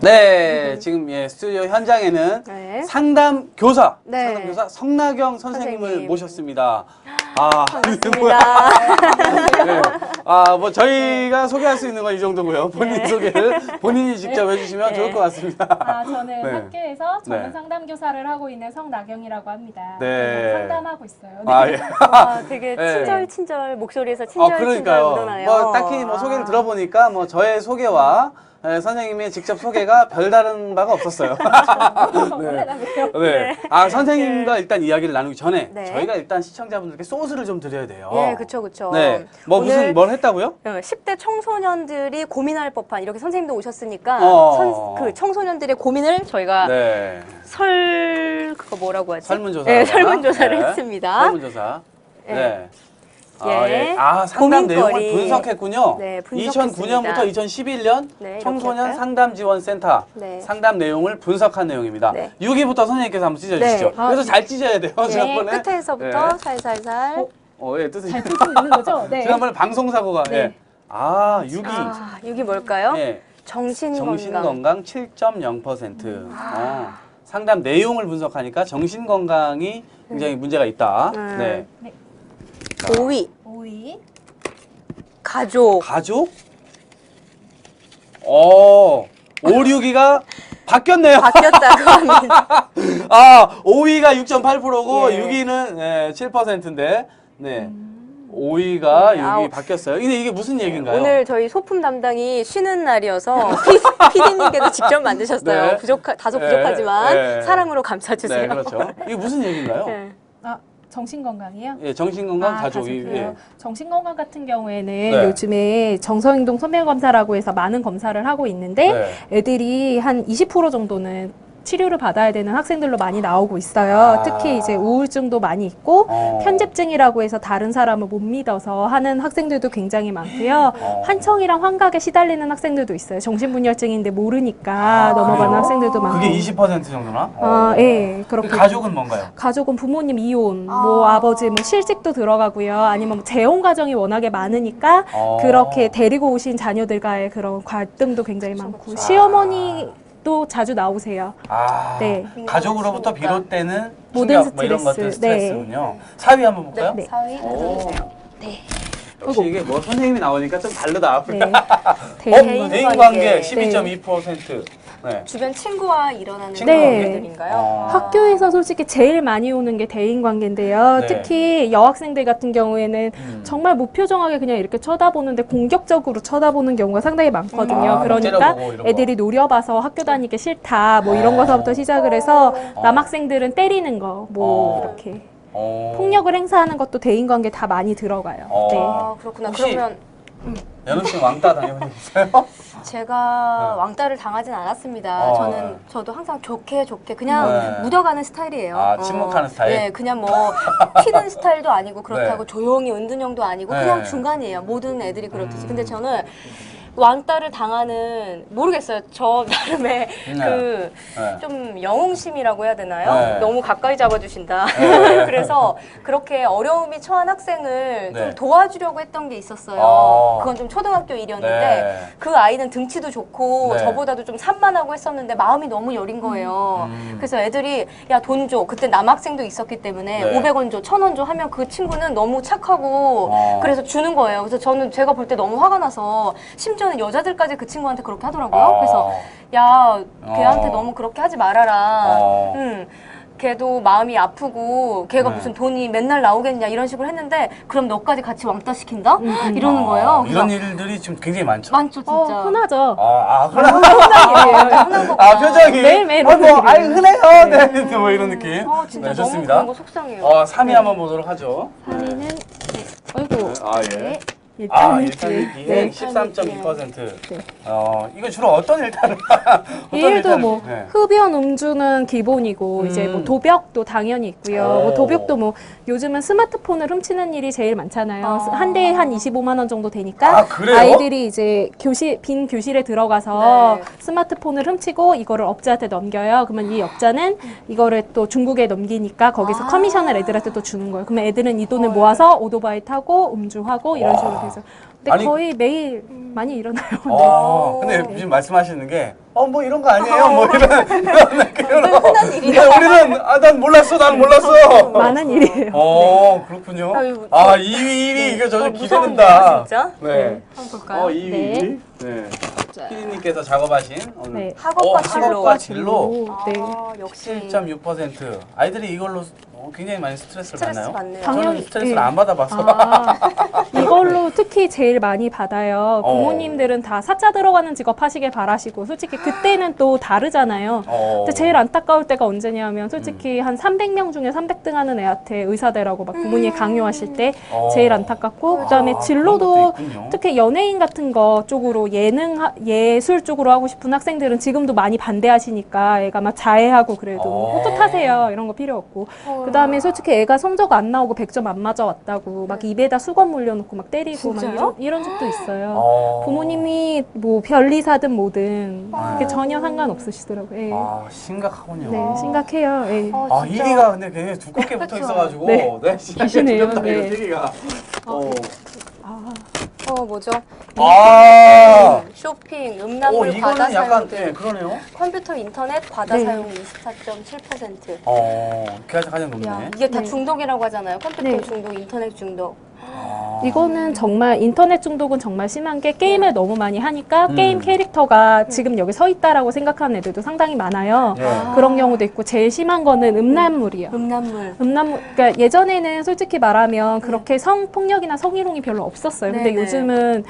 네, 지금 스튜디오 현장에는 네. 상담 교사 네. 성나경 선생님을 선생님. 모셨습니다. 반갑습니다. 네. 뭐 저희가 소개할 수 있는 건 이 정도고요. 본인 소개를 본인이 직접 해주시면 좋을 것 같습니다. 저는 네. 학교에서 전문 네. 상담 교사를 하고 있는 성나경이라고 합니다. 네. 상담하고 있어요. 예. 되게 네. 친절 목소리에서 친절 그러니까요. 묻어나요. 뭐 딱히 뭐 소개를 들어보니까 뭐 저의 소개와 선생님의 직접 소개가 별다른 바가 없었어요. 원래 나그래요. 네. 선생님과 일단 이야기를 나누기 전에 네. 저희가 일단 시청자분들께 소스를 좀 드려야 돼요. 예, 그쵸. 네. 뭐 오늘 무슨 뭘 했다고요? 10대 청소년들이 고민할 법한 이렇게 선생님도 오셨으니까 그 청소년들의 고민을 저희가 네. 그거 뭐라고 하지? 설문조사. 네, 설문조사를 네. 했습니다. 설문조사. 네. 네. 예. 상담 내용을 고민거리. 분석했군요. 네, 분석했습니다. 2009년부터 2011년 네, 청소년 이렇게 상담지원센터 네. 상담 내용을 분석한 내용입니다. 네. 6위부터 선생님께서 한번 찢어주시죠. 네. 그래서 잘 찢어야 돼요. 지난번에. 끝에서부터 네. 살살살. 뜻을 잘 풀 수 있는 거죠? 네. 지난번에 방송사고가 네. 6위. 6이 뭘까요? 네. 정신건강. 정신건강 7.0%. 상담 내용을 분석하니까 정신건강이 굉장히 문제가 있다. 네. 5위. 5위. 가족. 가족? 5, 6위가 바뀌었네요. 바뀌었다고 합니다. 5위가 6.8%고 예. 6위는 7%인데, 네. 5위가 네, 6위 바뀌었어요. 근데 이게 무슨 얘기인가요? 오늘 저희 소품 담당이 쉬는 날이어서 PD님께서 직접 만드셨어요. 네. 다소 부족하지만 네. 사랑으로 감싸주세요. 네, 그렇죠. 이게 무슨 얘기인가요? 네. 정신건강이요? 예, 정신건강 가족이. 가족이요. 예. 정신건강 같은 경우에는 네. 요즘에 정서행동 소멸검사라고 해서 많은 검사를 하고 있는데 네. 애들이 한 20% 정도는 치료를 받아야 되는 학생들로 많이 나오고 있어요. 특히 이제 우울증도 많이 있고 편집증이라고 해서 다른 사람을 못 믿어서 하는 학생들도 굉장히 많고요. 환청이랑 환각에 시달리는 학생들도 있어요. 정신분열증인데 모르니까 넘어가는 그래요? 학생들도 많고. 그게 20% 정도나? 예, 그렇게. 가족은 뭔가요? 가족은 부모님 이혼, 뭐 아버지 뭐 실직도 들어가고요. 아니면 뭐 재혼 가정이 워낙에 많으니까 그렇게 데리고 오신 자녀들과의 그런 갈등도 굉장히 많고 시어머니도 자주 나오세요. 네. 가족으로부터 비롯되는 모든 충격, 뭐 이런 것들 스트레스. 네. 스트레스군요. 4위 한번 볼까요? 네. 4위 들어주세요. 역시 이게 뭐 선생님이 나오니까 좀 다르다. 네. 대인관계 네. 12.2%. 네. 주변 친구와 일어나는 친구와 관계들인가요? 학교에서 솔직히 제일 많이 오는 게 대인관계인데요. 네. 특히 여학생들 같은 경우에는 정말 무표정하게 그냥 이렇게 쳐다보는데 공격적으로 쳐다보는 경우가 상당히 많거든요. 그러니까 째려보고 이런 거. 애들이 노려봐서 학교 다니기 싫다 뭐 이런 거서부터 시작을 해서 남학생들은 때리는 거 뭐 이렇게 폭력을 행사하는 것도 대인관계 다 많이 들어가요. 네. 그렇구나. 혹시 그러면 연우 씨 왕따 당해본 적 있어요? 제가 왕따를 당하진 않았습니다. 저도 항상 좋게 그냥 묻어가는 스타일이에요. 침묵하는 스타일? 네, 그냥 뭐 튀는 스타일도 아니고 그렇다고 네. 조용히 은둔형도 아니고 네. 그냥 중간이에요. 모든 애들이 그렇듯이. 근데 저는 왕따를 당하는 모르겠어요. 저 나름의 그 좀 영웅심이라고 해야 되나요? 네. 너무 가까이 잡아주신다. 네. 그래서 그렇게 어려움이 처한 학생을 네. 좀 도와주려고 했던 게 있었어요. 그건 좀 초등학교 일이었는데 네. 그 아이는 등치도 좋고 네. 저보다도 좀 산만하고 했었는데 마음이 너무 여린 거예요. 그래서 애들이 야, 돈 줘. 그때 남학생도 있었기 때문에 네. 500원 줘, 1000원 줘 하면 그 친구는 너무 착하고 그래서 주는 거예요. 그래서 저는 제가 볼 때 너무 화가 나서 심지어는 여자들까지 그 친구한테 그렇게 하더라고요. 그래서 야, 걔한테 너무 그렇게 하지 말아라. 걔도 마음이 아프고 걔가 무슨 돈이 맨날 나오겠냐 이런 식으로 했는데 그럼 너까지 같이 왕따 시킨다? 이러는 거예요. 이런 일들이 지금 굉장히 많죠. 많죠 진짜. 흔하죠. 흔한 거구나. 표정이. 매일매일 흔해요. 네. 뭐 이런 느낌. 진짜 네, 너무 좋습니다. 그런 거 속상해요. 3위 한번 보도록 하죠. 3위는 아이고. 예. 일단 일단 기행 네. 13.2%. 이거 주로 어떤 일단을? 일도 뭐 흡연, 음주는 기본이고 이제 뭐 도벽도 당연히 있고요. 뭐 도벽도 뭐 요즘은 스마트폰을 훔치는 일이 제일 많잖아요. 한 대에 한 25만 원 정도 되니까 그래요? 아이들이 이제 빈 교실에 들어가서 네. 스마트폰을 훔치고 이거를 업자한테 넘겨요. 그러면 이 업자는 이거를 또 중국에 넘기니까 거기서 커미션을 애들한테 또 주는 거예요. 그러면 애들은 이 돈을 모아서 오토바이 타고 음주하고 이런 식으로 돼서 근데 아니, 거의 매일 많이 일어나요. 근데 지금 말씀하시는 게, 뭐 이런 거 아니에요? 뭐 이런 흔한 일이야. 우리는, 난 몰랐어, 난 몰랐어. 많은 일이에요. 그렇군요. 아유, 2위, 이거 저 무서운데요, 기대된다. 진짜? 네. 한번 볼까요? 2위. 네. 피디님께서 작업하신 오늘 네. 학업과 진로. 학업과 진로. 네. 역시 7.6%. 아이들이 이걸로 굉장히 많이 스트레스를 스트레스 받나요? 받네요. 당연히- 저는 스트레스를 예. 안 받아봐서. 이걸로 특히 제일 많이 받아요. 어. 부모님들은 다 사자 들어가는 직업 하시길 바라시고 솔직히 그때는 또 다르잖아요. 근데 제일 안타까울 때가 언제냐면 솔직히 한 300명 중에 300등 하는 애한테 의사 되라고 막 부모님이 강요하실 때 제일 안타깝고 그다음에 진로도 그런 것도 있군요. 특히 연예인 같은 거 쪽으로 예술 쪽으로 하고 싶은 학생들은 지금도 많이 반대하시니까 애가 막 자해하고 그래도 떳떳하세요 이런 거 필요 없고 그다음에 솔직히 애가 성적 안 나오고 100점 안 맞아 왔다고 막 입에다 수건 물려놓고 막 때리고 막 진짜요? 이런 적도 있어요. 부모님이 뭐 별리사든 뭐든 그게 전혀 상관없으시더라고요. 예. 심각하군요. 네, 심각해요. 예. 진짜. 1위가 근데 굉장히 두껍게 붙어 그쵸. 있어가지고, 네. 진짜 기시네요. 두렵다, 네. 이거 1위가. 뭐죠? 오, 쇼핑, 음란물 이거는 과다 약간, 사용 등 그러네요. 컴퓨터, 인터넷 과다 네. 사용 24.7%. 가장 높네. 야, 이게 다 네. 중독이라고 하잖아요. 컴퓨터 네. 중독, 인터넷 중독. 이거는 정말 인터넷 중독은 정말 심한 게 게임을 너무 많이 하니까 게임 캐릭터가 지금 여기 서 있다라고 생각하는 애들도 상당히 많아요. 네. 그런 경우도 있고 제일 심한 거는 음란물이요. 음란물. 그러니까 예전에는 솔직히 말하면 그렇게 성폭력이나 성희롱이 별로 없었어요. 근데 네네. 요즘은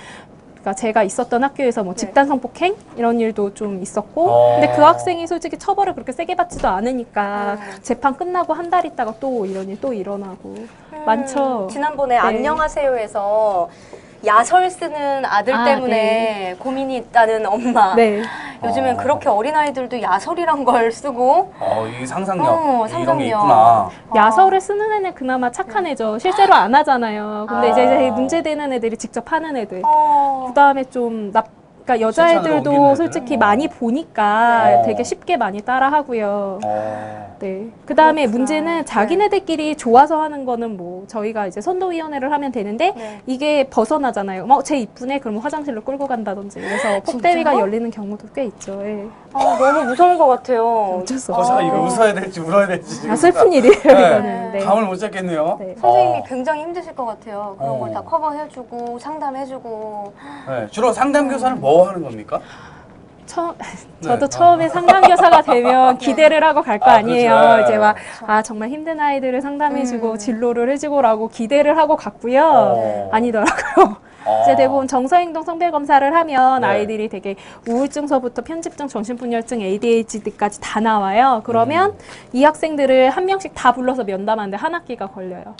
그러니까 제가 있었던 학교에서 뭐 네. 집단 성폭행 이런 일도 좀 있었고 근데 그 학생이 솔직히 처벌을 그렇게 세게 받지도 않으니까 재판 끝나고 한 달 있다가 또 이런 일 또 일어나고 많죠. 지난번에 네. 안녕하세요에서 야설 쓰는 아들 때문에 고민이 있다는 엄마. 네. 요즘엔 그렇게 어린아이들도 야설이란 걸 쓰고 이 상상력, 이런 게 상상력. 있구나. 야설을 쓰는 애는 그나마 착한 애죠. 실제로 안 하잖아요. 근데 이제 문제되는 애들이 직접 하는 애들. 그 다음에 좀 그러니까 실천으로 옮기는 여자애들도 애들? 솔직히 많이 보니까 네. 되게 쉽게 많이 따라하고요. 네. 그 다음에 그렇구나. 문제는 자기네들끼리 좋아서 하는 거는 뭐 저희가 이제 선도위원회를 하면 되는데 네. 이게 벗어나잖아요. 쟤 이쁘네? 그러면 화장실로 끌고 간다든지. 그래서 폭대위가 열리는 경우도 꽤 있죠. 예. 너무 무서운 것 같아요. 어쩔 수 제가 없어요. 이거 웃어야 될지 울어야 될지. 지금 슬픈 일이에요, 이거는. 네. 감을 못 잡겠네요. 네. 선생님이 굉장히 힘드실 것 같아요. 그런 어. 걸 다 커버해주고 상담해주고. 네, 주로 상담 교사는 뭐 하는 겁니까? 저도 처음에 상담교사가 되면 기대를 하고 갈 거 아니에요. 그렇죠. 이제 막, 정말 힘든 아이들을 상담해주고 진로를 해주고라고 기대를 하고 갔고요. 아니더라고요. 이제 대부분 정서행동 성별검사를 하면 네. 아이들이 되게 우울증서부터 편집증, 정신분열증, ADHD까지 다 나와요. 그러면 이 학생들을 한 명씩 다 불러서 면담하는데 한 학기가 걸려요.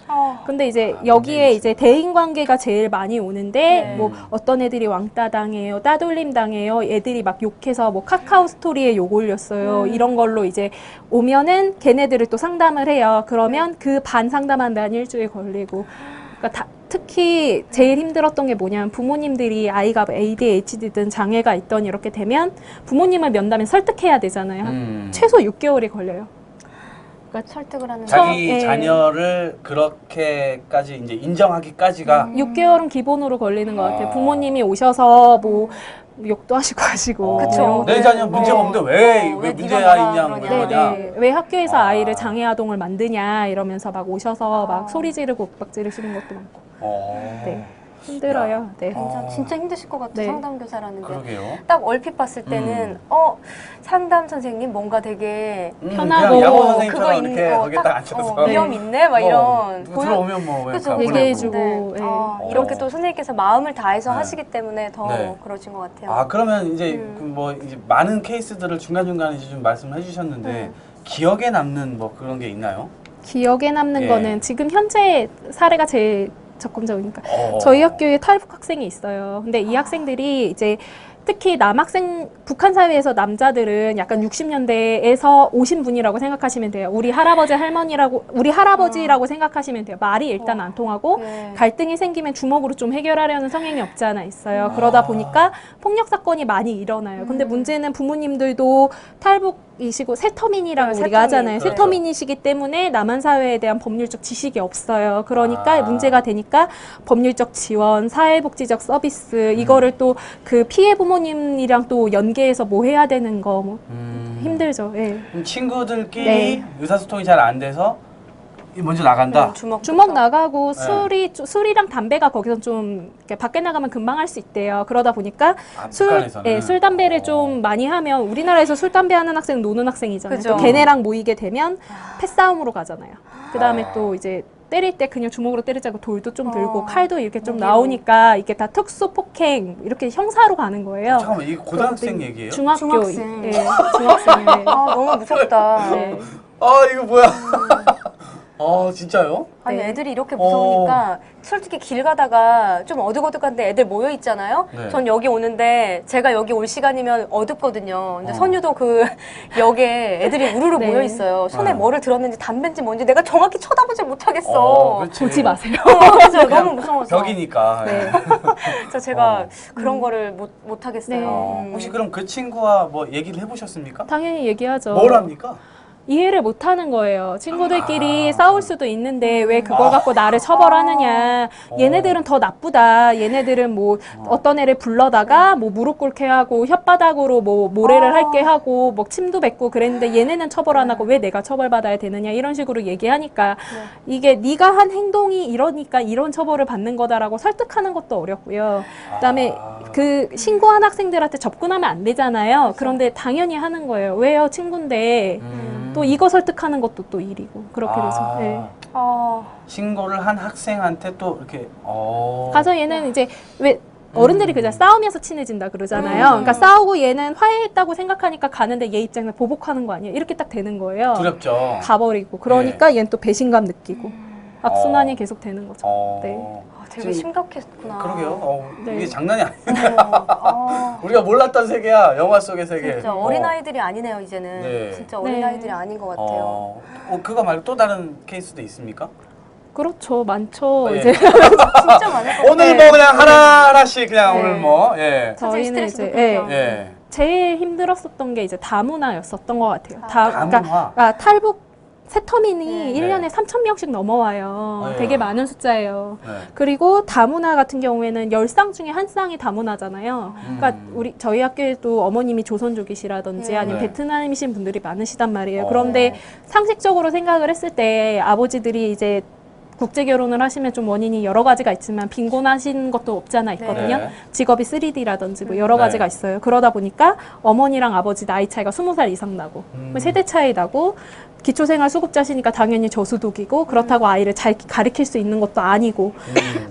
근데 이제 여기에 이제 대인관계가 제일 많이 오는데 네. 뭐 어떤 애들이 왕따 당해요, 따돌림 당해요, 애들이 막 욕해서 뭐 카카오 스토리에 욕 올렸어요. 이런 걸로 이제 오면은 걔네들을 또 상담을 해요. 그러면 그 반 상담하는데 한 일주일 걸리고. 그러니까 특히 제일 힘들었던 게 뭐냐면 부모님들이 아이가 ADHD든 장애가 있던 이렇게 되면 부모님을 면담에 설득해야 되잖아요. 최소 6개월이 걸려요. 그러니까 설득을 하는 자기 예. 자녀를 그렇게까지 이제 인정하기까지가 6개월은 기본으로 걸리는 것 같아요. 부모님이 오셔서 뭐 욕도 하시고 하시고. 그쵸. 내 자녀 문제가 없는데 왜 왜 문제가 네가 뭐라 있냐고 그러냐. 그러냐. 네네. 왜 학교에서 아이를 장애 아동을 만드냐 이러면서 막 오셔서 막 소리 지르고 윽박 지르시는 것도 많고. 네. 힘들어요. 네. 진짜 힘드실 것 같아요. 네. 상담교사라는 게. 그러게요. 딱 얼핏 봤을 때는 상담 선생님 뭔가 되게 편하고 그냥 양호 선생님처럼 있는 이렇게 거기에 딱 앉혀서 위험 있네 막 이런 누구 들어오면 뭐 그쵸, 약간 얘기해주고. 보내고. 네. 이렇게 또 선생님께서 마음을 다해서 네. 하시기 때문에 더 네. 그러신 것 같아요. 그러면 이제 뭐 이제 많은 케이스들을 중간중간에 이제 좀 말씀을 해주셨는데 기억에 남는 뭐 그런 게 있나요? 기억에 남는 예. 거는 지금 현재 사례가 제일 적극적이니까 저희 학교에 탈북 학생이 있어요. 근데 이 학생들이 이제 특히 남학생, 북한 사회에서 남자들은 약간 60년대에서 오신 분이라고 생각하시면 돼요. 우리 할아버지라고 생각하시면 돼요. 말이 일단 안 통하고 네. 갈등이 생기면 주먹으로 좀 해결하려는 성향이 없지 않아 있어요. 그러다 보니까 폭력 사건이 많이 일어나요. 근데 문제는 부모님들도 탈북이시고 새터민이라고 네, 우리가 새터민. 하잖아요. 그렇죠. 새터민이시기 때문에 남한 사회에 대한 법률적 지식이 없어요. 그러니까 아. 문제가 되니까 법률적 지원, 사회복지적 서비스 이거를 또 그 피해 부모님이랑 또 연계해서 뭐 해야 되는 거 뭐 힘들죠. 예. 그럼 친구들끼리 네. 의사소통이 잘 안 돼서 먼저 나간다. 주먹 나가고 네. 술이랑 담배가 거기서 좀 이렇게 밖에 나가면 금방 할 수 있대요. 그러다 보니까 아, 북한에서는? 술 담배를 좀 많이 하면 우리나라에서 술 담배 하는 학생은 노는 학생이잖아요. 그죠. 또 걔네랑 모이게 되면 패싸움으로 가잖아요. 그 다음에 또 이제 때릴 때 그냥 주먹으로 때리자고 돌도 좀 들고 칼도 이렇게 좀 나오니까 이게 다 특수 폭행 이렇게 형사로 가는 거예요. 잠깐만, 이게 고등학생 얘기예요? 중학생. 예, 중학생. 예. 아, 너무 무섭다. 네. 아, 이거 뭐야? 진짜요? 아니 네. 애들이 이렇게 무서우니까 솔직히 길 가다가 좀 어둑어둑한데 애들 모여 있잖아요. 네. 전 여기 오는데 제가 여기 올 시간이면 어둡거든요. 근데 선유도 그 역에 애들이 우르르 네. 모여 있어요. 손에 네. 뭐를 들었는지 담배인지 뭔지 내가 정확히 쳐다보질 못하겠어. 그렇지. 보지 마세요. 그래서 너무 무서워서. 벽이니까. 네. 그래서 제가 그런 거를 못 하겠어요. 네. 혹시 그럼 그 친구와 뭐 얘기를 해보셨습니까? 당연히 얘기하죠. 뭘 합니까? 이해를 못 하는 거예요. 친구들끼리 싸울 수도 있는데 왜 그걸 갖고 나를 처벌하느냐. 얘네들은 더 나쁘다. 얘네들은 뭐 어떤 애를 불러다가 뭐 무릎 꿇게 하고 혓바닥으로 뭐 모래를 할게 하고 뭐 침도 뱉고 그랬는데 얘네는 처벌 안 하고 왜 내가 처벌받아야 되느냐 이런 식으로 얘기하니까 이게 네가 한 행동이 이러니까 이런 처벌을 받는 거다라고 설득하는 것도 어렵고요. 그다음에 그 신고한 학생들한테 접근하면 안 되잖아요. 그런데 당연히 하는 거예요. 왜요? 친구인데. 또 이거 설득하는 것도 또 일이고 그렇게 돼서 네. 신고를 한 학생한테 또 이렇게 가서 얘는 이제 왜 어른들이 그냥 싸우면서 친해진다 그러잖아요. 그러니까 싸우고 얘는 화해했다고 생각하니까 가는데 얘 입장에서 보복하는 거 아니에요. 이렇게 딱 되는 거예요. 두렵죠. 가버리고 그러니까 얘는 또 배신감 느끼고 악순환이 계속 되는 거죠. 네. 되게 지금- 심각했구나. 그러게요. 네. 이게 장난이 아니에요. 우리가 몰랐던 세계야. 영화 속의 세계. 진짜 어린아이들이 아니네요, 이제는. 네. 진짜 어린아이들이 아닌 것 같아요. 그거 말고 또 다른 케이스도 있습니까? 그렇죠. 많죠. 예. 이제 진짜 많을 것 오늘 같아요. 뭐 그냥 하나하나씩 그냥 네. 오늘 뭐 예. 사실 저희는 스트레스도 이제 풀죠. 예. 제일 힘들었었던 게 이제 다문화였었던 것 같아요. 다문화? 그러니까 탈북 세터민이 네. 1년에 3,000명씩 넘어와요. 네. 되게 많은 숫자예요. 네. 그리고 다문화 같은 경우에는 10쌍 중에 한 쌍이 다문화잖아요. 그러니까 저희 학교에도 어머님이 조선족이시라든지 네. 아니면 네. 베트남이신 분들이 많으시단 말이에요. 그런데 상식적으로 생각을 했을 때 아버지들이 이제 국제 결혼을 하시면 좀 원인이 여러 가지가 있지만 빈곤하신 것도 없지 않아 있거든요. 네. 직업이 3D라든지 뭐 여러 네. 가지가 있어요. 그러다 보니까 어머니랑 아버지 나이 차이가 20살 이상 나고 세대 차이 나고 기초생활 수급자시니까 당연히 저소득이고 그렇다고 아이를 잘 가르칠 수 있는 것도 아니고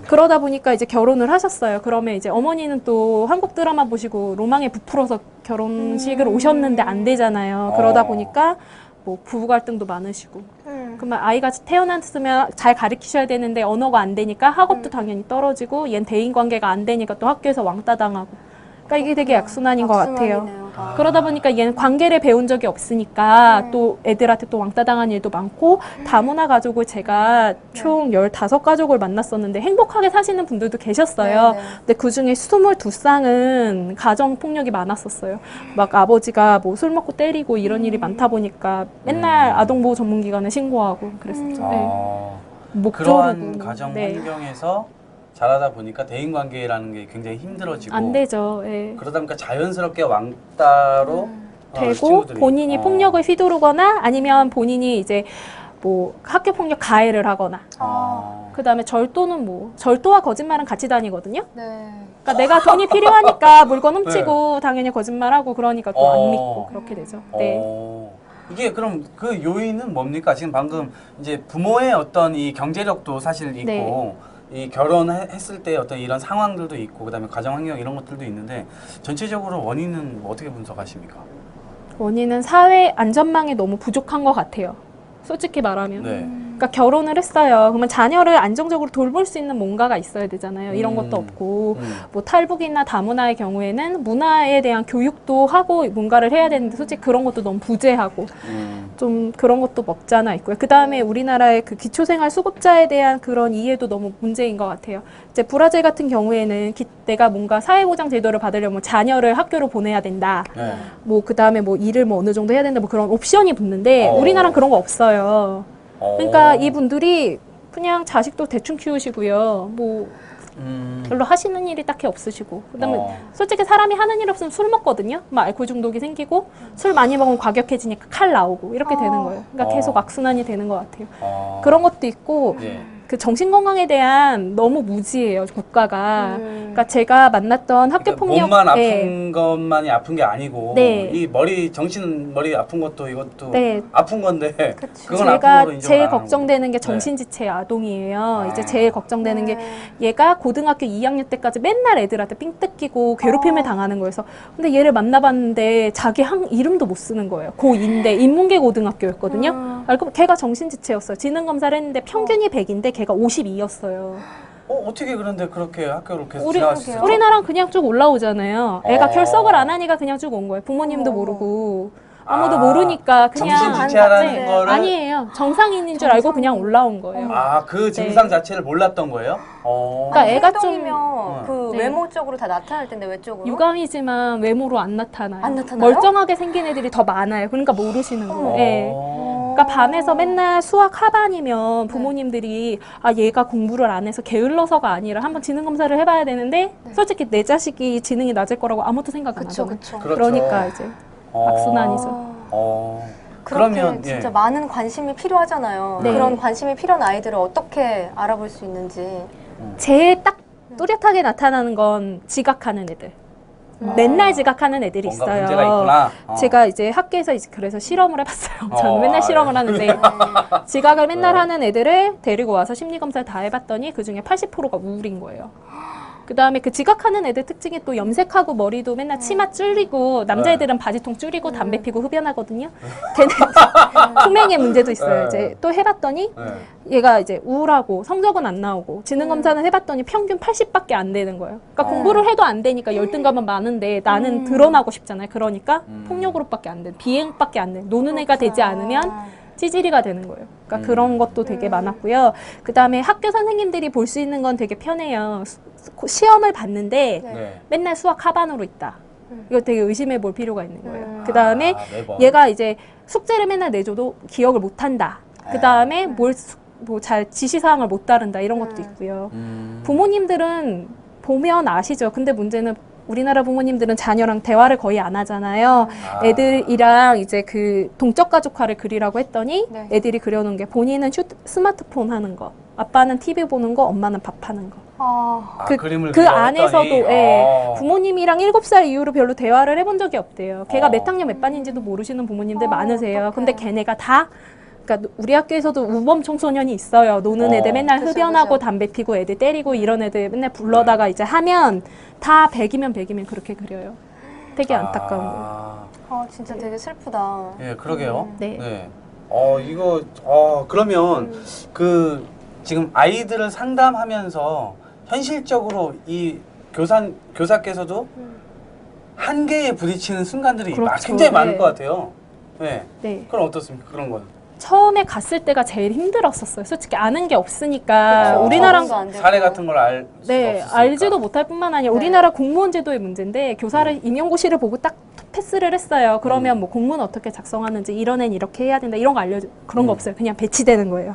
그러다 보니까 이제 결혼을 하셨어요. 그러면 이제 어머니는 또 한국 드라마 보시고 로망에 부풀어서 결혼식을 오셨는데 안 되잖아요. 그러다 보니까 뭐 부부 갈등도 많으시고 그러면 아이가 태어났으면 잘 가르치셔야 되는데 언어가 안 되니까 학업도 당연히 떨어지고 얜 대인관계가 안 되니까 또 학교에서 왕따 당하고 그러니까 이게 되게 악순환인 것 같아요. 악순환이네요. 그러다 보니까 얘는 관계를 배운 적이 없으니까 또 애들한테 또 왕따 당한 일도 많고 다문화 가족을 제가 총 15가족을 만났었는데 행복하게 사시는 분들도 계셨어요. 네, 네. 근데 그중에 22쌍은 가정폭력이 많았었어요. 막 아버지가 뭐 술 먹고 때리고 이런 일이 많다 보니까 맨날 아동보호 전문기관에 신고하고 그랬었죠. 네. 목 그러한 조르고. 가정 네. 환경에서 자라다 보니까 대인관계라는 게 굉장히 힘들어지고 안 되죠. 예. 그러다 보니까 자연스럽게 왕따로 되고 친구들이. 본인이 폭력을 휘두르거나 아니면 본인이 이제 뭐 학교 폭력 가해를 하거나 그다음에 절도는 뭐 절도와 거짓말은 같이 다니거든요. 네. 그러니까 내가 돈이 필요하니까 물건 훔치고 당연히 거짓말하고 그러니까 또 안 믿고 그렇게 되죠. 네. 이게 그럼 그 요인은 뭡니까? 지금 방금 이제 부모의 어떤 이 경제력도 사실 있고 네. 이 결혼했을 때 어떤 이런 상황들도 있고 그다음에 가정 환경 이런 것들도 있는데 전체적으로 원인은 뭐 어떻게 분석하십니까? 원인은 사회 안전망이 너무 부족한 것 같아요. 솔직히 말하면. 네. 그러니까 결혼을 했어요. 그러면 자녀를 안정적으로 돌볼 수 있는 뭔가가 있어야 되잖아요. 이런 것도 없고 뭐 탈북이나 다문화의 경우에는 문화에 대한 교육도 하고 뭔가를 해야 되는데 솔직히 그런 것도 너무 부재하고 좀 그런 것도 없지 않아 있고요. 그 다음에 우리나라의 그 기초생활 수급자에 대한 그런 이해도 너무 문제인 것 같아요. 이제 브라질 같은 경우에는 내가 뭔가 사회보장 제도를 받으려면 자녀를 학교로 보내야 된다. 네. 뭐 그 다음에 뭐 일을 뭐 어느 정도 해야 된다. 뭐 그런 옵션이 붙는데 우리나라는 그런 거 없어요. 그러니까 이분들이 그냥 자식도 대충 키우시고요. 뭐 별로 하시는 일이 딱히 없으시고 그다음에 솔직히 사람이 하는 일 없으면 술 먹거든요. 막 알코올 중독이 생기고 술 많이 먹으면 과격해지니까 칼 나오고 이렇게 되는 거예요. 그러니까 계속 악순환이 되는 것 같아요. 그런 것도 있고 예. 그 정신건강에 대한 너무 무지해요, 국가가. 그러니까 제가 만났던 학교 폭력 몸만 아픈 것만이 아픈 게 아니고 네. 이 머리 아픈 것도 이것도 네. 아픈 건데 그건 아픈 제가 거로 인정을 제일 안 하는 걱정되는 게 거고. 정신지체 아동이에요. 이제 제일 걱정되는 게 얘가 고등학교 2학년 때까지 맨날 애들한테 삥 뜯기고 괴롭힘을 당하는 거여서 근데 얘를 만나봤는데 자기 이름도 못 쓰는 거예요. 고2인데 인문계 고등학교였거든요. 알고 걔가 정신지체였어요. 지능검사를 했는데 평균이 100인데 걔가 52였어요. 어떻게 그런데 그렇게 학교를 계속 지나갔어요? 우리나라는 그냥 쭉 올라오잖아요. 애가 어. 결석을 안 하니까 그냥 쭉 온 거예요. 부모님도 모르고 아무도 모르니까 그냥 정신지체라는 네. 거를 아니에요. 정상인인 줄 알고 그냥 올라온 거예요. 그 증상 자체를 몰랐던 거예요? 그러니까 애가 좀 행동이면 그 네. 외모적으로 다 나타날 텐데 외적으로? 유감이지만 외모로 안 나타나요. 안 나타나요? 멀쩡하게 생긴 애들이 더 많아요. 그러니까 모르시는 거예요. 네. 어. 그러니까 반에서 맨날 수학 하반이면 부모님들이 아 얘가 공부를 안 해서 게을러서가 아니라 한번 지능 검사를 해봐야 되는데 솔직히 내 자식이 지능이 낮을 거라고 아무도 생각 안 그쵸, 하잖아요. 그쵸. 그렇죠. 그러니까 이제 악순환이죠. 그렇게 그러면 진짜 예. 많은 관심이 필요하잖아요. 네. 그런 관심이 필요한 아이들을 어떻게 알아볼 수 있는지. 제일 딱 뚜렷하게 나타나는 건 지각하는 애들. 맨날 지각하는 애들이 뭔가 있어요. 문제가 있구나. 제가 이제 학교에서 이제 그래서 실험을 해봤어요. 저는 어, 맨날 실험을 네. 하는데 지각을 맨날 하는 애들을 데리고 와서 심리검사를 다 해봤더니 그중에 80%가 우울인 거예요. 그 다음에 그 지각하는 애들 특징이 또 염색하고 머리도 맨날 치마 줄이고 남자애들은 바지통 줄이고 담배 피고 흡연하거든요. 걔네 숙명의 문제도 있어요. 이제 또 해봤더니 얘가 이제 우울하고 성적은 안 나오고 지능검사는 해봤더니 평균 80밖에 안 되는 거예요. 그러니까 공부를 해도 안 되니까 열등감은 많은데 나는 드러나고 싶잖아요. 그러니까 폭력으로밖에 안 돼. 비행밖에 안 돼. 노는 애가 되지 않으면 찌질이가 되는 거예요. 그러니까 그런 것도 되게 많았고요. 그 다음에 학교 선생님들이 볼 수 있는 건 되게 편해요. 시험을 봤는데 네. 맨날 수학 하반으로 있다. 이거 되게 의심해 볼 필요가 있는 거예요. 그 다음에 매번. 얘가 이제 숙제를 맨날 내줘도 기억을 못 한다. 그 다음에 뭐 잘 지시사항을 못 따른다. 이런 것도 있고요. 부모님들은 보면 아시죠. 근데 문제는 우리나라 부모님들은 자녀랑 대화를 거의 안 하잖아요. 애들이랑 이제 그 동적 가족화를 그리라고 했더니 네. 애들이 그려놓은 게 본인은 스마트폰 하는 거, 아빠는 TV 보는 거, 엄마는 밥하는 거. 그림을 그 그려봤더니, 안에서도 예, 부모님이랑 7살 이후로 별로 대화를 해본 적이 없대요. 걔가 몇 학년 몇 반인지도 모르시는 부모님들 많으세요. 어떡해. 근데 걔네가 다 그러니까 우리 학교에서도 우범 청소년이 있어요. 노는 애들 맨날 그죠, 흡연하고 그죠. 담배 피고 애들 때리고 이런 애들 맨날 불러다가 이제 하면 다 100이면 그렇게 그려요. 되게 안타까운 거예요. 진짜 되게 슬프다. 예, 그러게요. 네. 이거 그러면 그 지금 아이들을 상담하면서 현실적으로 이 교사께서도 한계에 부딪히는 순간들이 그렇죠. 굉장히 많을 네. 것 같아요. 네. 네. 그럼 어떻습니까? 그런 건. 처음에 갔을 때가 제일 힘들었었어요. 솔직히 아는 게 없으니까 우리나라 적응도 안 되고. 사례 같은 걸 알 수가 네, 없으니까. 알지도 못할 뿐만 아니라 우리나라 공무원 제도의 문제인데 교사를 임용고시를 보고 딱 패스를 했어요. 그러면 뭐 공문 어떻게 작성하는지 이런 애는 이렇게 해야 된다 이런 거 알려줘 그런 거 없어요. 그냥 배치되는 거예요.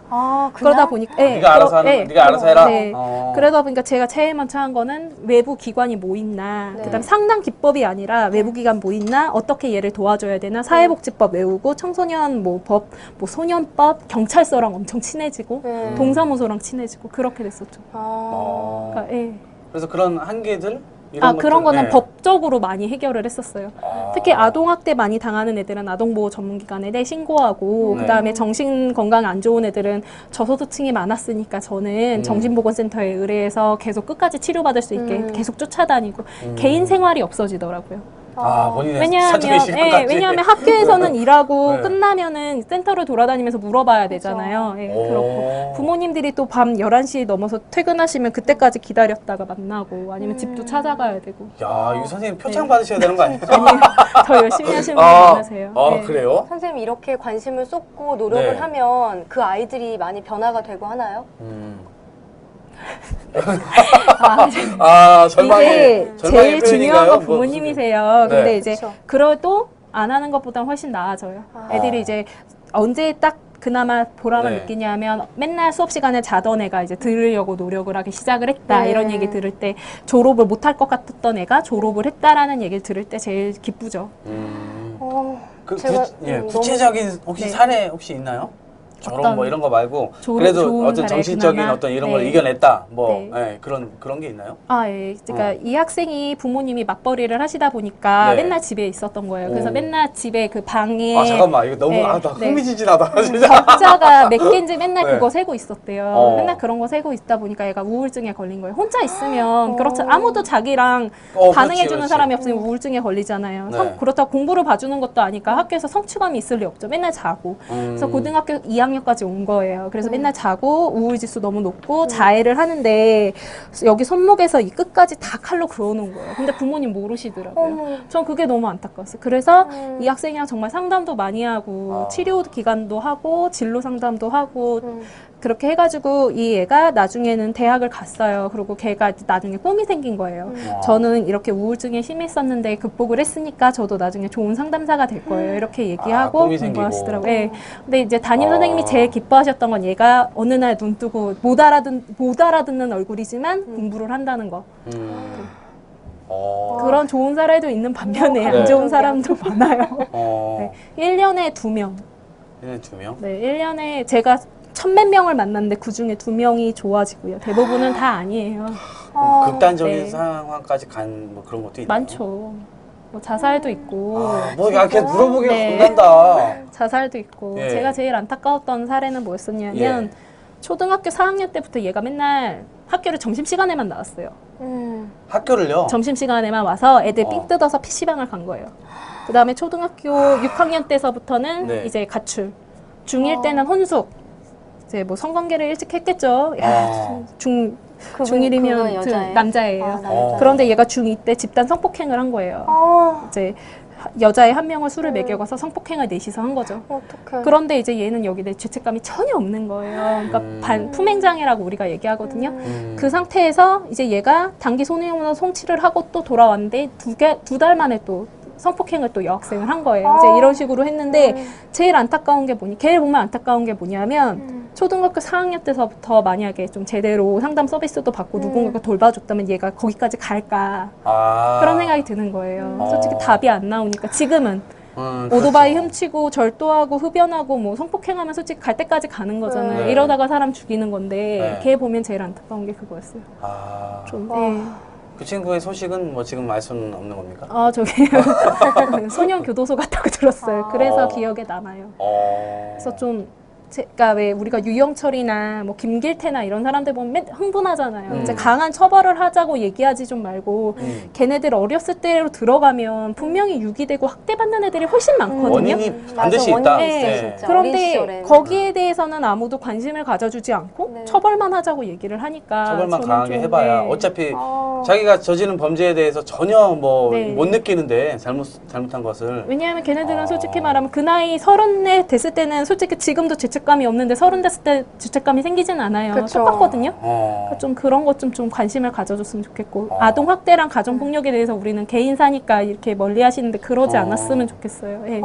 그러다 보니까 네가 알아서 하는 네가 알아서 해라. 네. 그러다 보니까 제가 제일 먼저 한 거는 외부 기관이 뭐 있나, 그다음 상담 기법이 아니라 외부 기관 뭐 있나, 어떻게 얘를 도와줘야 되나, 사회복지법 외우고 청소년 뭐 법, 뭐 소년법, 경찰서랑 엄청 친해지고 동사무소랑 친해지고 그렇게 됐었죠. 그러니까, 예. 그래서 그런 한계들 이런 그런 것들, 거는 네. 법적으로 많이 해결을 했었어요. 특히 아동학대 많이 당하는 애들은 아동보호 전문기관에 신고하고, 그 다음에 정신건강 안 좋은 애들은 저소득층이 많았으니까 저는 정신보건센터에 의뢰해서 계속 끝까지 치료받을 수 있게 계속 쫓아다니고, 개인 생활이 없어지더라고요. 본인의 사적인 왜냐하면, 시간까지. 왜냐하면 학교에서는 일하고 네. 끝나면은 센터를 돌아다니면서 물어봐야 되잖아요. 예, 오. 그렇고 부모님들이 또 밤 11시 넘어서 퇴근하시면 그때까지 기다렸다가 만나고 아니면 집도 찾아가야 되고 야, 이거 선생님 표창 받으셔야 되는 거 아니죠? 아니요. 더 열심히 하시는 분이 많으세요. 네. 그래요? 선생님 이렇게 관심을 쏟고 노력을 네. 하면 그 아이들이 많이 변화가 되고 하나요? 절반의 이게 제일 표현인가요? 중요한 건 뭐, 부모님이세요. 네. 근데 이제 그쵸. 그래도 안 하는 것보다는 훨씬 나아져요. 애들이 이제 언제 딱 그나마 보람을 네. 느끼냐면 맨날 수업 시간에 자던 애가 이제 들으려고 노력을 하기 시작을 했다. 네. 이런 얘기 들을 때 졸업을 못할 것 같았던 애가 졸업을 했다라는 얘기를 들을 때 제일 기쁘죠. 제가 구체적인 혹시 네. 사례 혹시 있나요? 졸업 어떤 뭐 이런 거 말고 좋은 그래도 어떤 사례 정신적인 그나마? 어떤 이런 네. 걸 이겨냈다 뭐 네. 네, 그런 게 있나요? 예. 그러니까 이 학생이 부모님이 맞벌이를 하시다 보니까 네. 맨날 집에 있었던 거예요. 그래서 오. 맨날 집에 그 방에 잠깐만 이거 너무 네, 나 네. 흥미진진하다 진짜. 적자가 몇 개인지 맨날 네. 그거 세고 있었대요. 맨날 그런 거 세고 있다 보니까 얘가 우울증에 걸린 거예요. 혼자 있으면 그렇죠. 아무도 자기랑 반응해주는 그렇지. 사람이 없으면 우울증에 걸리잖아요. 네. 그렇다고 공부를 봐주는 것도 아니까 학교에서 성취감이 있을 리 없죠. 맨날 자고. 그래서 고등학교 2학년까지 온 거예요. 그래서 맨날 자고 우울지수 너무 높고 자해를 하는데 여기 손목에서 이 끝까지 다 칼로 그어놓은 거예요. 근데 부모님 모르시더라고요. 전 그게 너무 안타까웠어요. 그래서 이 학생이랑 정말 상담도 많이 하고 치료 기간도 하고 진로 상담도 하고 그렇게 해가지고 이 애가 나중에는 대학을 갔어요. 그리고 걔가 나중에 꿈이 생긴 거예요. 저는 이렇게 우울증에 심했었는데 극복을 했으니까 저도 나중에 좋은 상담사가 될 거예요. 이렇게 얘기하고 꿈이 생기고. 공부하시더라고요. 네. 근데 이제 담임 선생님이 제일 기뻐하셨던 건 얘가 어느 날 눈 뜨고 못 알아듣는 얼굴이지만 공부를 한다는 거. 그런 좋은 사례도 있는 반면에 네. 안 좋은 사람도 많아요. 네. 1년에 2명. 얘네 2명? 네, 1년에 제가 1000몇 명을 만났는데 그 중에 2명이 좋아지고요. 대부분은 다 아니에요. 극단적인 네. 상황까지 간 뭐 그런 것도 있나요? 많죠. 뭐 자살도 있고. 걔 물어보기가 네. 겁난다. 자살도 있고. 예. 제가 제일 안타까웠던 사례는 뭐였었냐면 예. 초등학교 4학년 때부터 얘가 맨날 학교를 점심시간에만 나왔어요. 학교를요? 점심시간에만 와서 애들 삥 뜯어서 PC방을 간 거예요. 그 다음에 초등학교 6학년 때서부터는 네. 이제 가출. 중1 때는 혼숙. 이제 뭐 성관계를 일찍 했겠죠. 야, 그건 중1이면 여자예요? 남자예요. 남자. 그런데 얘가 중2 때 집단 성폭행을 한 거예요. 이제 여자애 한 명을 술을 먹여가서 성폭행을 넷이서 한 거죠. 어떡해. 그런데 이제 얘는 여기에 죄책감이 전혀 없는 거예요. 그러니까 품행장애라고 우리가 얘기하거든요. 그 상태에서 이제 얘가 단기 소년원으로 송치를 하고 또 돌아왔는데 두 달 만에 또 성폭행을 또 여학생을 한 거예요. 이제 이런 식으로 했는데 제일 안타까운 게 걔를 보면 안타까운 게 뭐냐면 초등학교 4학년 때서부터 만약에 좀 제대로 상담 서비스도 받고 누군가가 돌봐줬다면 얘가 거기까지 갈까 그런 생각이 드는 거예요. 솔직히 답이 안 나오니까 지금은 오토바이 훔치고 절도하고 흡연하고 뭐 성폭행하면 솔직히 갈 때까지 가는 거잖아요. 네. 이러다가 사람 죽이는 건데 네. 걔 보면 제일 안타까운 게 그거였어요. 좀, 네. 그 친구의 소식은 뭐 지금 알 수는 없는 겁니까? 저기 소년 교도소 갔다고 들었어요. 그래서 기억에 남아요. 그래서 좀 그러니까 왜 우리가 유영철이나 뭐 김길태나 이런 사람들 보면 맨 흥분하잖아요. 이제 강한 처벌을 하자고 얘기하지 좀 말고 걔네들 어렸을 때로 들어가면 분명히 유기되고 학대받는 애들이 훨씬 많거든요. 원인이 반드시 있다. 원인이 있어요, 네. 진짜. 어린 그런데 시절에는. 거기에 대해서는 아무도 관심을 가져주지 않고 네. 처벌만 하자고 얘기를 하니까 처벌만 저는 강하게 좀, 해봐야 네. 어차피 자기가 저지른 범죄에 대해서 전혀 뭐 네. 못 느끼는데 잘못한 것을 왜냐하면 걔네들은 솔직히 말하면 그 나이 30에 됐을 때는 솔직히 지금도 죄책감이 없는데 30 됐을 때 죄책감이 생기진 않아요. 그쵸. 똑같거든요. 그러니까 좀 그런 것 좀 관심을 가져줬으면 좋겠고 아동 학대랑 가정 폭력에 대해서 우리는 개인사니까 이렇게 멀리 하시는데 그러지 않았으면 좋겠어요. 예.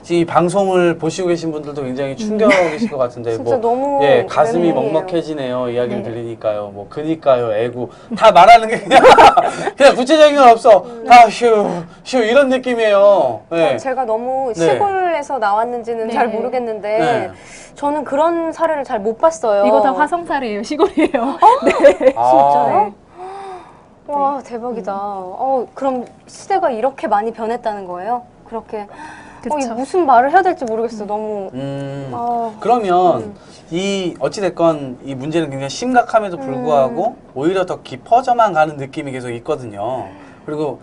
지금 이 방송을 보시고 계신 분들도 굉장히 충격이실 것 같은데 진짜 너무 가슴이 웬일이에요. 먹먹해지네요. 이야기를 네. 들으니까요. 뭐 그니까요, 애구 다 말하는 게 그냥 구체적인 건 없어. 다 휴 이런 느낌이에요. 네. 제가 너무 네. 시골에서 나왔는지는 네. 잘 모르겠는데 네. 저는 그런 사례를 잘 못 봤어요. 이거 다 화성사례예요. 시골이에요. 진짜요? 네. 와 대박이다. 그럼 시대가 이렇게 많이 변했다는 거예요? 그렇게 그쵸. 무슨 말을 해야 될지 모르겠어. 너무 그러면 이 어찌됐건 이 문제는 굉장히 심각함에도 불구하고 오히려 더 깊어져만 가는 느낌이 계속 있거든요. 그리고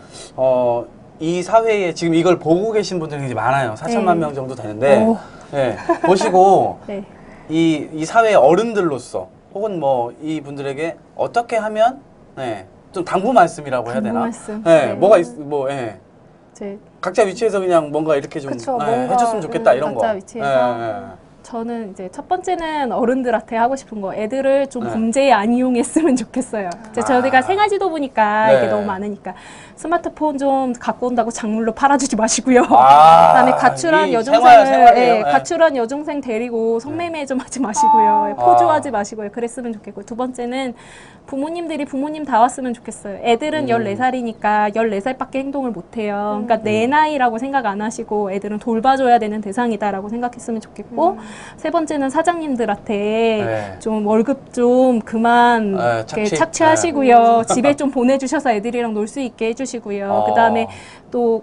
이 사회에 지금 이걸 보고 계신 분들이 굉장히 많아요. 4천만 네. 명 정도 되는데 오. 네, 보시고 네. 이 사회의 어른들로서 혹은 뭐 이분들에게 어떻게 하면 네, 좀 당부 말씀이라고 해야 당부 되나? 말씀. 네, 네. 뭐가 뭐 예. 이제 각자 위치에서 그냥 뭔가 이렇게 좀 그쵸, 예, 뭔가, 해줬으면 좋겠다 이런 거. 각자 위치에서. 예, 예. 저는 이제 첫 번째는 어른들한테 하고 싶은 거, 애들을 좀 네. 범죄에 안 이용했으면 좋겠어요. 이제 저희가 생활지도 보니까 네. 이게 너무 많으니까 스마트폰 좀 갖고 온다고 작물로 팔아주지 마시고요. 아, 그다음에 가출한 이 여중생을 생활이에요. 예. 가출한 여중생 데리고 성매매 좀 하지 마시고요. 포주하지 마시고요. 그랬으면 좋겠고, 두 번째는 부모님들이 부모님 다 왔으면 좋겠어요. 애들은 14살이니까 14살밖에 행동을 못 해요. 그러니까 내 나이라고 생각 안 하시고 애들은 돌봐줘야 되는 대상이다라고 생각했으면 좋겠고, 세 번째는 사장님들한테 네. 좀 월급 좀 그만 네, 이렇게 착취. 착취하시고요. 집에 좀 보내주셔서 애들이랑 놀 수 있게 해주시고요. 그다음에 또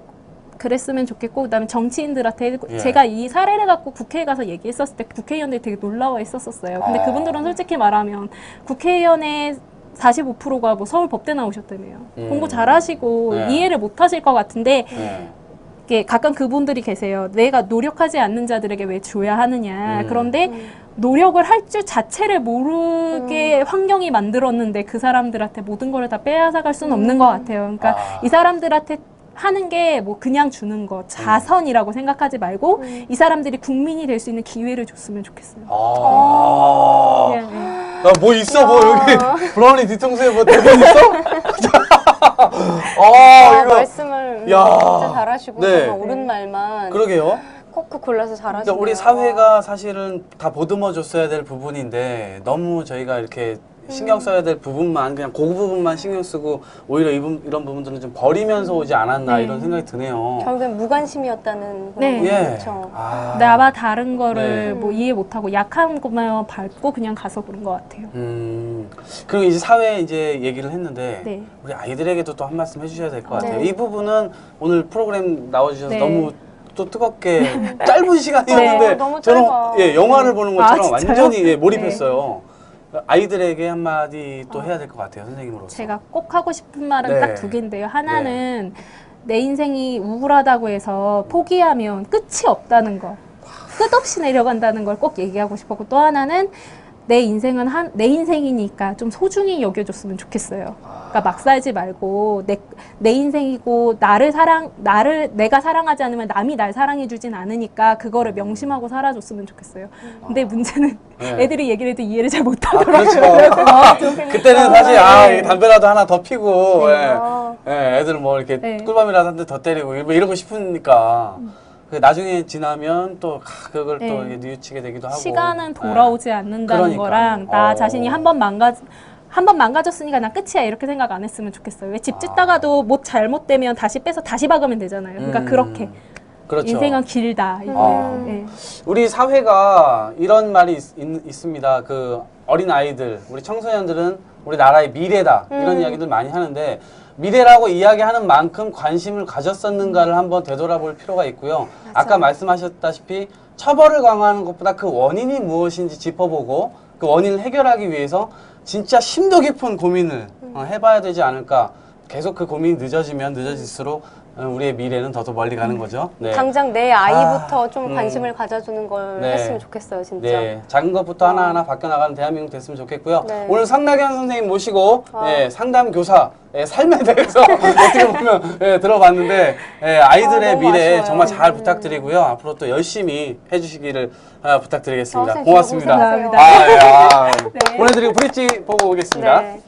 그랬으면 좋겠고, 그다음에 정치인들한테 예. 제가 이 사례를 갖고 국회에 가서 얘기했었을 때 국회의원들이 되게 놀라워했었어요. 근데 그분들은 솔직히 말하면 국회의원의 45%가 뭐 서울 법대 나오셨다며요. 공부 잘하시고 네. 이해를 못하실 것 같은데 네. 이게 가끔 그분들이 계세요. 내가 노력하지 않는 자들에게 왜 줘야 하느냐. 그런데 노력을 할 줄 자체를 모르게 환경이 만들었는데 그 사람들한테 모든 걸 다 빼앗아갈 수는 없는 것 같아요. 그러니까 이 사람들한테 하는 게 뭐 그냥 주는 거, 자선이라고 생각하지 말고 이 사람들이 국민이 될 수 있는 기회를 줬으면 좋겠어요. 아. 예, 예. 나 뭐 있어? 뭐 여기 브라우니 뒤통수에 뭐 대본 있어? 이거 말씀을 야. 진짜 잘하시고 네. 정말 옳은 말만 그러게요. 콕콕 골라서 잘하시네요. 그러니까 우리 사회가 사실은 다 보듬어 줬어야 될 부분인데 너무 저희가 이렇게 신경 써야 될 부분만 그냥 그 부분만 신경 쓰고 오히려 이런 부분들은 좀 버리면서 오지 않았나 네. 이런 생각이 드네요. 결국엔 무관심이었다는 네. 예. 그렇죠. 아. 나와 다른 거를 네. 뭐 이해 못하고 약한 것만 밟고 그냥 가서 그런 것 같아요. 그리고 이제 사회 이제 얘기를 했는데 네. 우리 아이들에게도 또 한 말씀 해주셔야 될 것 같아요. 네. 이 부분은 오늘 프로그램 나와주셔서 네. 너무 또 뜨겁게 짧은 시간이었는데 네. 너무 저는 짧아. 예, 영화를 보는 아, 것처럼 진짜요? 완전히 예, 몰입했어요. 아이들에게 한마디 또 해야 될 것 같아요, 선생님으로서. 제가 꼭 하고 싶은 말은 네. 딱 두 개인데요. 하나는 내 인생이 우울하다고 해서 포기하면 끝이 없다는 거. 끝없이 내려간다는 걸 꼭 얘기하고 싶었고, 또 하나는 내 인생은 내 인생이니까 좀 소중히 여겨줬으면 좋겠어요. 그러니까 막 살지 말고 내 인생이고 내가 사랑하지 않으면 남이 날 사랑해주진 않으니까 그거를 명심하고 살아줬으면 좋겠어요. 근데 문제는 네. 애들이 얘기를 해도 이해를 잘 아, 못하더라고요. 그렇죠. 그때는 사실 네. 담배라도 하나 더 피고 네. 애들 뭐 이렇게 네. 꿀밤이라도 한 대 더 때리고 이러고 싶으니까 나중에 지나면 또 그걸 또 네. 이렇게 뉘우치게 되기도 하고 시간은 돌아오지 않는다는 그러니까. 거랑 나 자신이 한 번 망가졌으니까 나 끝이야 이렇게 생각 안 했으면 좋겠어요. 왜 집 짓다가도 뭐 잘못되면 다시 빼서 다시 박으면 되잖아요. 그러니까 그렇게 그렇죠. 인생은 길다. 네. 우리 사회가 이런 말이 있습니다. 그 어린 아이들, 우리 청소년들은 우리 나라의 미래다 이런 이야기들 많이 하는데 미래라고 이야기하는 만큼 관심을 가졌었는가를 한번 되돌아볼 필요가 있고요. 아까 말씀하셨다시피 처벌을 강화하는 것보다 그 원인이 무엇인지 짚어보고 그 원인을 해결하기 위해서 진짜 심도 깊은 고민을 해봐야 되지 않을까. 계속 그 고민이 늦어지면 늦어질수록 우리의 미래는 더 멀리 가는 거죠. 네. 당장 내 아이부터 좀 관심을 가져주는 걸 네. 했으면 좋겠어요, 진짜. 네, 작은 것부터 하나하나 바뀌어나가는 대한민국 됐으면 좋겠고요. 네. 오늘 상나경 선생님 모시고 상담 교사 삶에 대해서 어떻게 보면 들어봤는데 아이들의 너무 미래 아쉬워요. 정말 잘 부탁드리고요. 앞으로 또 열심히 해주시기를 부탁드리겠습니다. 선생님 고맙습니다. 진짜 고생하세요. 감사합니다. 아, 예, 네. 보내드리고 브릿지 보고 오겠습니다. 네.